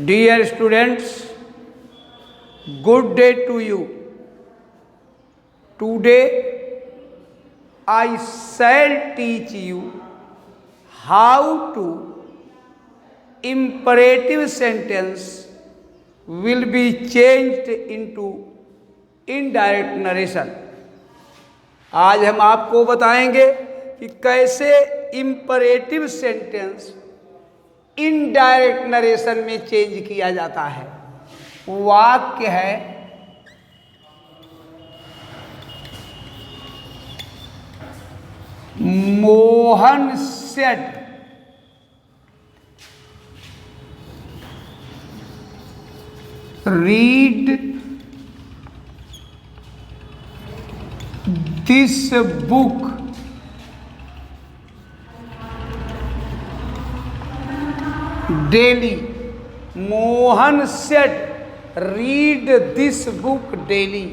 Dear students, good day to you. Today I shall teach you how to imperative sentence will be changed into indirect narration. आज हम आपको बताएंगे कि कैसे imperative sentence indirect narration में change किया जाता है। वाक्य है, Mohan said read this book daily. Mohan said read this book daily.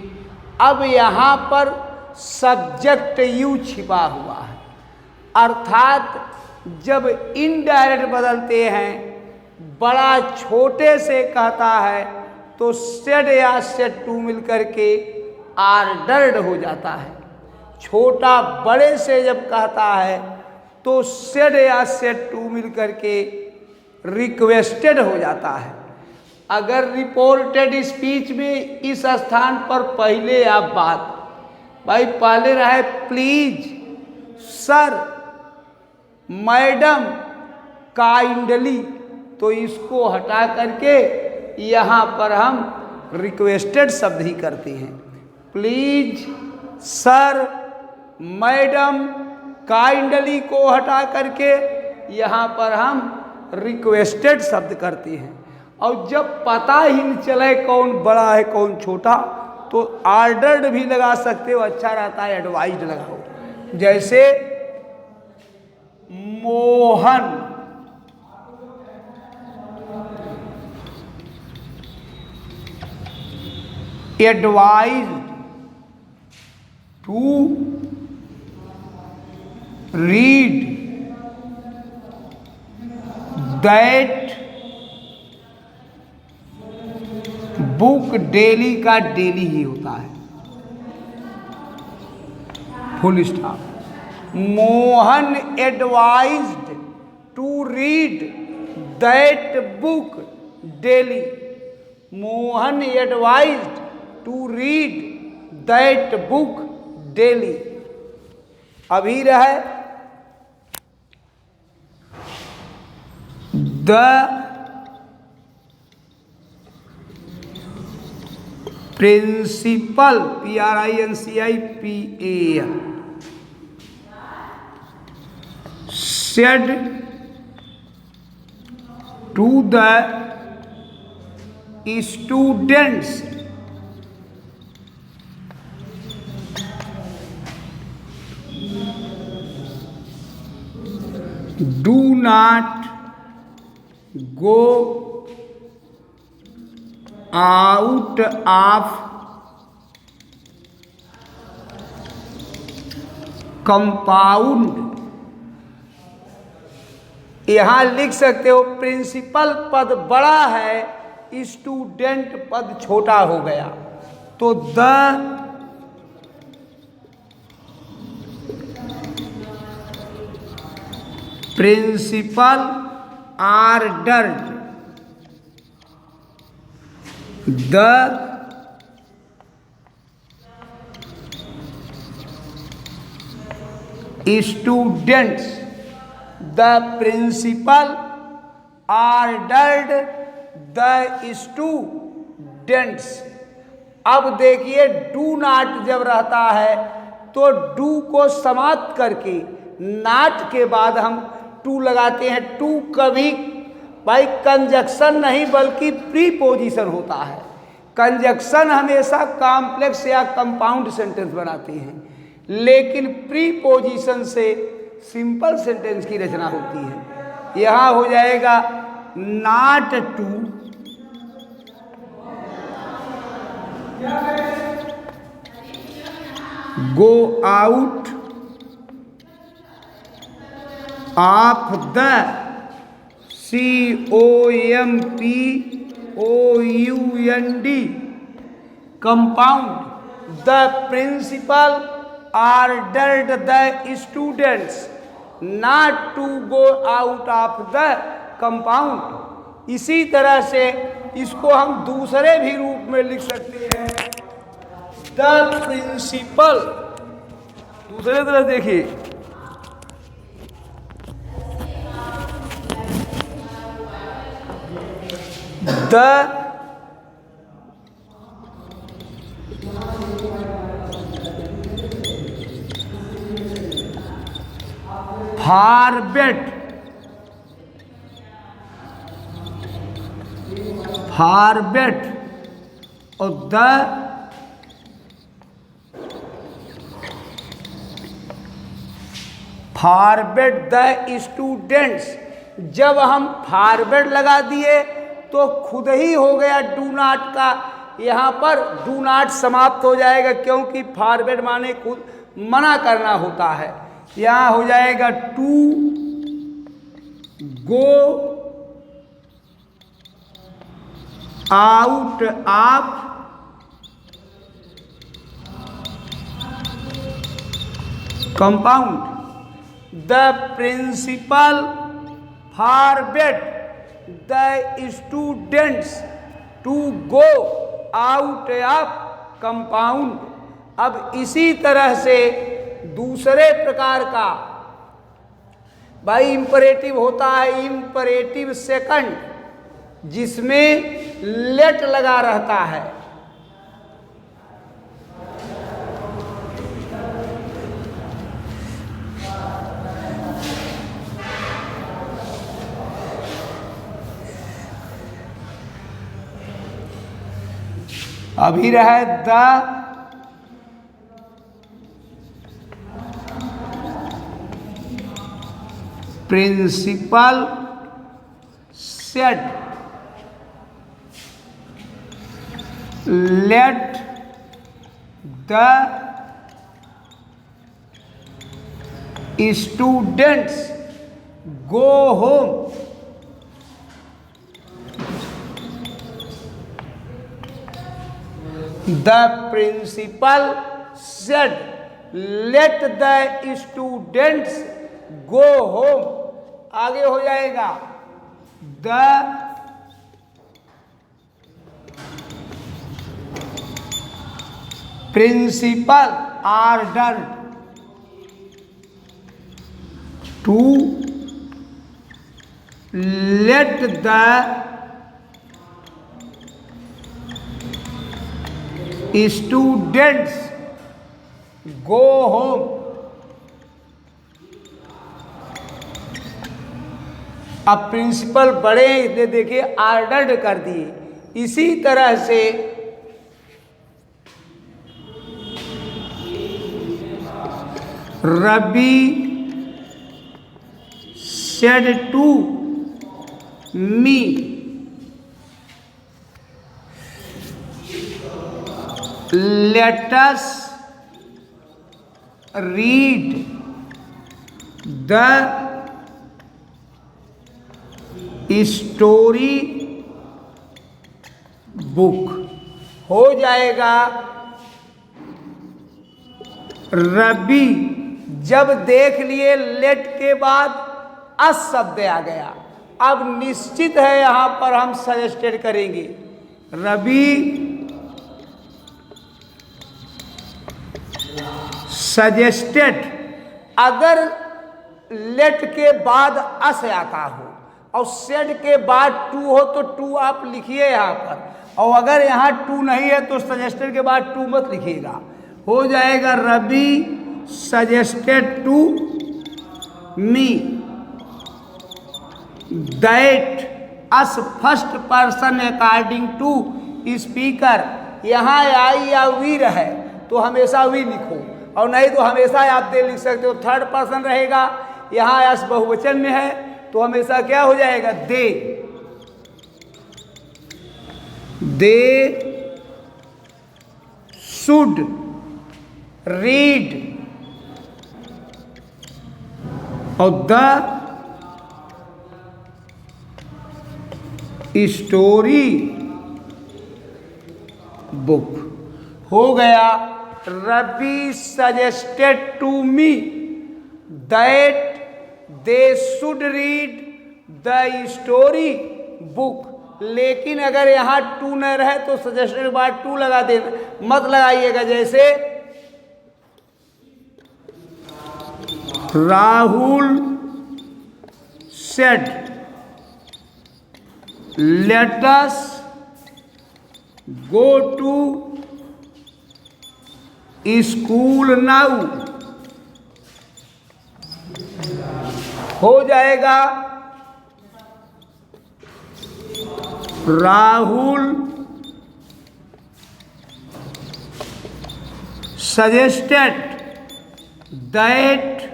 अब यहाँ पर सब्जेक्ट यू छिपा हुआ है, अर्थात जब इनडायरेक्ट बदलते हैं, बड़ा छोटे से कहता है तो सेड या सेड टू मिलकर के आर्डर्ड हो जाता है। छोटा बड़े से जब कहता है तो सेड या सेड टू मिलकर के रिक्वेस्टेड हो जाता है। अगर रिपोर्टेड स्पीच में इस स्थान पर पहले आप भाई पहले रहे प्लीज, सर, मैडम, काइंडली, तो इसको हटा करके यहाँ पर हम रिक्वेस्टेड शब्द ही करते हैं। प्लीज, सर, मैडम, काइंडली को हटा करके यहाँ पर हम रिक्वेस्टेड शब्द करते हैं। और जब पता ही नहीं चले कौन बड़ा है कौन छोटा, तो आर्डर्ड भी लगा सकते हो, अच्छा रहता है एडवाइज्ड लगाओ। जैसे Mohan advised to read that book daily का डेली ही होता है, full stop. Mohan advised to read that book daily. Mohan advised to read that book daily. अभी रहे the principal PRINCIPAL said to the students do not go out of compound. यहां लिख सकते हो प्रिंसिपल पद बड़ा है, स्टूडेंट पद छोटा हो गया, तो the principal ordered the students, the principal ordered the students। अब देखिए डू नॉट जब रहता है तो डू को समाप्त करके नॉट के बाद हम टू लगाते हैं। टू कभी भाई कंजक्शन नहीं बल्कि प्रीपोजिशन होता है। कंजक्शन हमेशा कॉम्प्लेक्स या कंपाउंड सेंटेंस बनाते हैं, लेकिन प्रीपोजिशन से सिंपल सेंटेंस की रचना होती है। यहाँ हो जाएगा not to go out of the compound. The principal ordered the students not to go out of the compound. इसी तरह से इसको हम दूसरे भी रूप में लिख सकते हैं। द प्रिंसिपल, दूसरे तरह देखिए, द फॉरबेट और द फॉरबेट द स्टूडेंट्स। जब हम फॉरबेट लगा दिए तो खुद ही हो गया डू नॉट का, यहाँ पर डू नॉट समाप्त हो जाएगा, क्योंकि फॉरबेट माने खुद मना करना होता है। यहाँ हो जाएगा to go out of compound. The principal forbade the students to go out of compound. अब इसी तरह से दूसरे प्रकार का भाई इंपरेटिव होता है, इंपरेटिव सेकंड, जिसमें लेट लगा रहता है। अभी रहे the principal said let the students go home. The principal said, "Let the students go home." आगे हो जाएगा the principal ordered to let the students go home. अब प्रिंसिपल बड़े इसलिए देखिए ऑर्डर्ड कर दिए। इसी तरह से Ravi said to me let us read the story book। हो जाएगा रवि, जब देख लिए लेट के बाद अस शब्द आ गया, अब निश्चित है यहां पर हम सजेस्टेड करेंगे रवि सजेस्टेड। अगर लेट के बाद अस आता हो और सेड के बाद टू हो तो टू आप लिखिए यहाँ पर, और अगर यहाँ टू नहीं है तो सजेस्टेड के बाद टू मत लिखिएगा। हो जाएगा Ravi suggested to me that us first person according to speaker. यहाँ आई या वी रहे तो हमेशा वी लिखो, और नहीं तो हमेशा आप दे लिख सकते हो। थर्ड पर्सन रहेगा, यहाँ अस बहुवचन में है तो हमेशा क्या हो जाएगा दे। दे शुड रीड और द स्टोरी बुक हो गया। Ravi suggested to me that they should read the story book. लेकिन अगर यहाँ टू न रहे तो सजेस्टेड के बाद टू लगा देना, मत लगाइएगा। जैसे Rahul said let us go to school now, हो जाएगा राहुल सजेस्टेड दैट।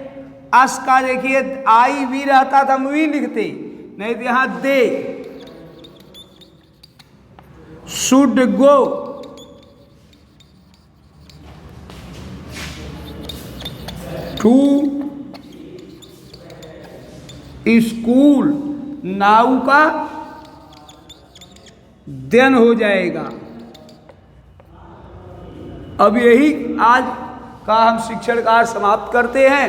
अस का देखिए आई भी रहता था हम भी लिखते, नहीं तो यहां they should go to school now का देन हो जाएगा। अब यही आज का हम शिक्षण कार्य समाप्त करते हैं।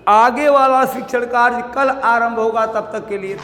आगे वाला शिक्षण कार्य कल आरंभ होगा, तब तक के लिए